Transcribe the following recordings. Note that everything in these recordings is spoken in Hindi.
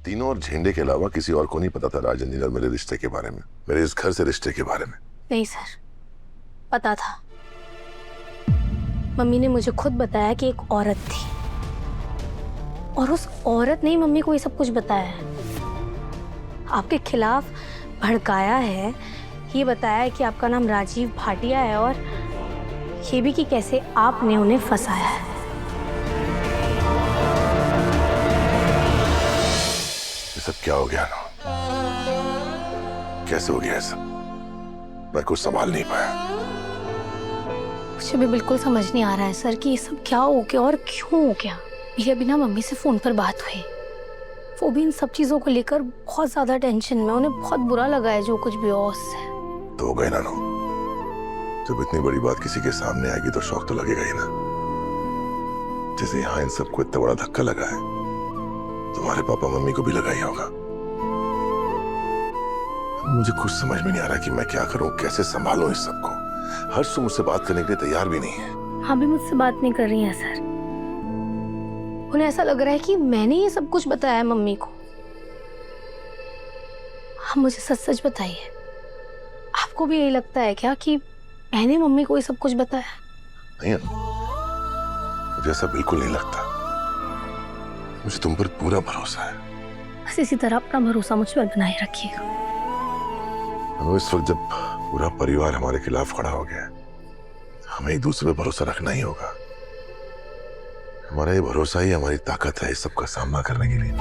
तीनों और झेंडे के अलावा किसी और को नहीं पता था राजन और मेरे रिश्ते के बारे में, मेरे इस घर से रिश्ते के बारे में। नहीं सर, पता था। मम्मी ने मुझे खुद बताया कि एक औरत थी और उस औरत ने ही मम्मी को ये सब कुछ बताया है। आपके खिलाफ भड़काया है, ये बताया है कि आपका नाम राजीव भाटिया है और ये भी कि कैसे आपने उन्हें फंसाया है। ये सब क्या हो गया ना? कैसे हो गया ये सब? मैं कुछ संभाल नहीं पाया। मुझे भी बिल्कुल समझ नहीं आ रहा है सर कि ये सब क्या हो गया और क्यों हो गया। मेरी अभी ना मम्मी से फोन पर बात हुई, वो भी इन सब चीजों को लेकर बहुत ज्यादा टेंशन में, उन्हें बहुत बुरा लगा है जो कुछ भी हो उससे। तो हो गए ना नो, जब इतनी बड़ी बात किसी के सामने आएगी तो शौक तो लगेगा ही ना। जैसे यहाँ इन सबको इतना बड़ा धक्का लगा है, तुम्हारे पापा मम्मी को भी लगा ही होगा। मुझे कुछ समझ में नहीं आ रहा कि मैं क्या करूं, कैसे संभालूं इस सबको। हर्ष तो मुझसे बात करने के लिए तैयार भी नहीं है। हाँ भी मुझसे बात नहीं कर रही है सर। उन्हें ऐसा लग रहा है कि मैंने ये सब कुछ बताया मम्मी को। आप मुझे सच सच बताइए, आपको भी यही लगता है क्या कि मैंने मम्मी को ये सब कुछ बताया? नहीं, मुझे ऐसा बिल्कुल नहीं लगता। मुझे तुम पर पूरा भरोसा है। बस इसी तरह अपना भरोसा मुझ पर बनाए रखिएगा। इस वक्त जब पूरा परिवार हमारे खिलाफ खड़ा हो गया है, हमें एक दूसरे पर भरोसा रखना ही होगा। हमारा ये भरोसा ही हमारी ताकत है इस सब का सामना करने के लिए।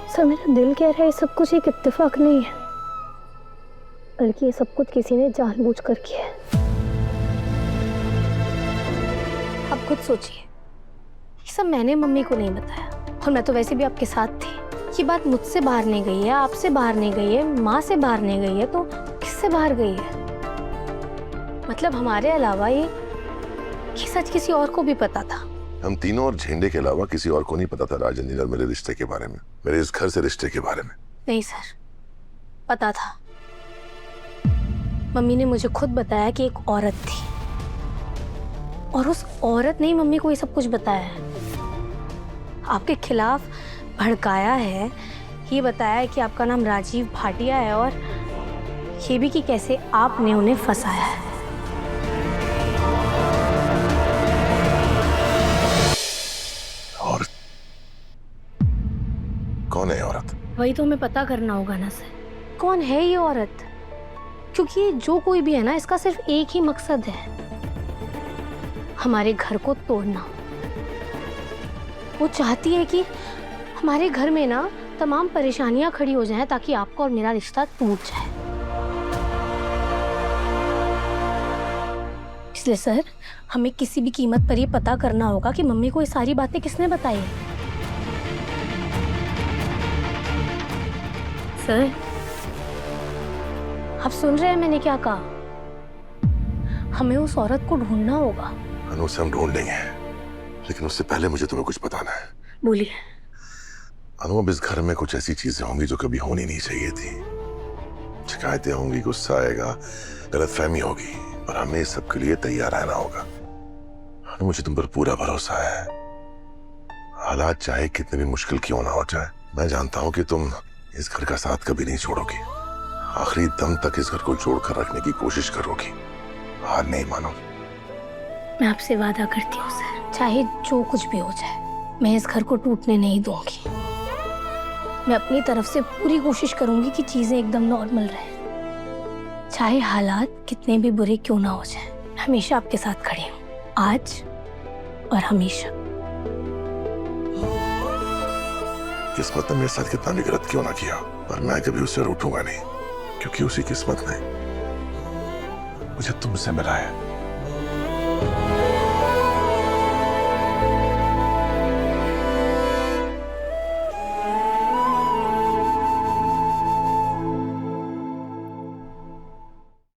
सर मेरा दिल कह रहा है ये सब कुछ एक इत्तेफाक नहीं है, बल्कि ये सब कुछ किसी ने जानबूझकर किया है। आप खुद सोचिए, ये सब मैंने मम्मी को नहीं बताया और मैं तो वैसे भी आपके साथ थी। ये बात मुझसे बाहर नहीं गई है, आपसे बाहर नहीं गई है, माँ से बाहर नहीं गई है, तो किससे बाहर गई है? मतलब हमारे अलावा ये सच किसी और को भी पता था। हम तीनों और झेंडे के अलावा किसी और को नहीं पता था राजन और मेरे रिश्ते के बारे में, मेरे इस घर से रिश्ते के बारे में। नहीं सर, पता था। मम्मी ने मुझे खुद बताया कि एक औरत थी और उस औरत ने ही मम्मी को ये सब कुछ बताया है। आपके खिलाफ भड़काया है, ये बताया है कि आपका नाम राजीव भाटिया है और ये भी कि कैसे आपने उन्हें फंसाया है। औरत? कौन है औरत? वही तो हमें पता करना होगा ना सर, कौन है ये औरत? क्योंकि जो कोई भी है ना, इसका सिर्फ एक ही मकसद है, हमारे घर को तोड़ना। वो चाहती है कि हमारे घर में ना तमाम परेशानियां खड़ी हो जाएं ताकि आपका और मेरा रिश्ता टूट जाए। इसलिए सर हमें किसी भी कीमत पर ये पता करना होगा कि मम्मी को ये सारी बातें किसने बताई है। सर आप सुन रहे हैं मैंने क्या कहा? हमें उस औरत को ढूंढना होगा। उसे हम ढूंढ लेंगे, लेकिन उससे पहले मुझे तुम्हें कुछ बताना है। बोलिए। अनु, अब इस घर में कुछ ऐसी चीजें होंगी जो कभी होनी नहीं चाहिए थी। शिकायतें होंगी, गुस्सा आएगा, गलतफहमी होगी, और हमें इस सब के लिए तैयार रहना होगा। अनु, मुझे तुम पर पूरा भरोसा है। हालात चाहे कितने भी मुश्किल क्यों ना हो जाए, मैं जानता हूं कि तुम इस घर का साथ कभी नहीं छोड़ोगी। आखिरी दम तक इस घर को जोड़कर रखने की कोशिश करोगी, हार नहीं मानोगी। मैं आपसे वादा करती हूँ सर, चाहे जो कुछ भी हो जाए, मैं इस घर को टूटने नहीं दूंगी। मैं अपनी तरफ से पूरी कोशिश करूंगी कि चीजें एकदम नॉर्मल रहे, चाहे हालात कितने भी बुरे क्यों ना हो जाए। मैं हमेशा आपके साथ खड़ी हूँ, आज और हमेशा। किस्मत ने मेरे साथ कितना भी गलत क्यों ना किया, पर मैं कभी उससे रूठूंगा नहीं, क्योंकि उसी किस्मत ने मुझे तुमसे मिला है।